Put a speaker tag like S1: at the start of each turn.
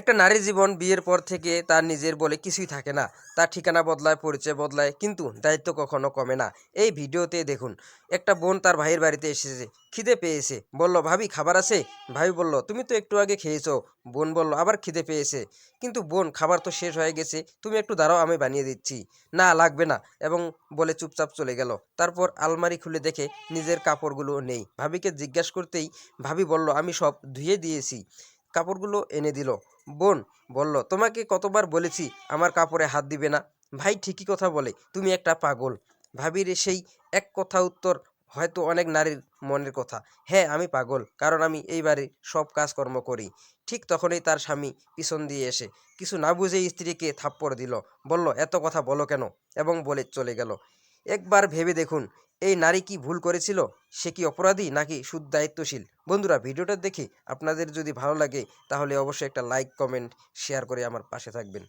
S1: একটা নারীর জীবন বিয়ের পর থেকে তার নিজের বলে কিছুই থাকে না। তার ঠিকানা বদলায়, পরিচয় বদলায়, কিন্তু দায়িত্ব কখনো কমে না। এই ভিডিওতে দেখুন, একটা বোন তার ভাইয়ের বাড়িতে এসেছে। খিদে পেয়েছে, বলল, ভাবি খাবার আছে? ভাই বলল, তুমি তো একটু আগে খেয়েছো। বোন বলল, আবার খিদে পেয়েছে। কিন্তু বোন, খাবার তো শেষ হয়ে গেছে, তুমি একটু দাঁড়াও, আমি বানিয়ে দিচ্ছি। না, লাগবে না, এবং বলে চুপচাপ চলে গেল। তারপর আলমারি খুলে দেখে নিজের কাপড়গুলো নেই। ভাবিকে জিজ্ঞাসা করতেই ভাবি বলল, আমি সব ধুয়ে দিয়েছি। কাপড়গুলো এনে দিল। বোন বলল, তোমাকে কতবার বলেছি আমার কাপড়ে হাত দিবে না। ভাই ঠিকই কথা বলে, তুমি একটা পাগল। ভাবির সেই এক কথা উত্তর হয়তো অনেক নারীর মনের কথা। হ্যাঁ, আমি পাগল, কারণ আমি এই বাড়ির সব কাজকর্ম করি। ঠিক তখনই তার স্বামী পিছন দিয়ে এসে কিছু না বুঝেই স্ত্রীকে থাপ্পড় দিল। বলল, এত কথা বলো কেন, এবং বলে চলে গেল। একবার ভেবে দেখুন, এই নারী কি ভুল করেছিল? সে কি অপরাধী নাকি শুধু দায়িত্বশীল? বন্ধুরা, ভিডিওটা দেখে আপনাদের যদি ভালো লাগে তাহলে অবশ্যই একটা লাইক, কমেন্ট, শেয়ার করে আমার পাশে থাকবেন।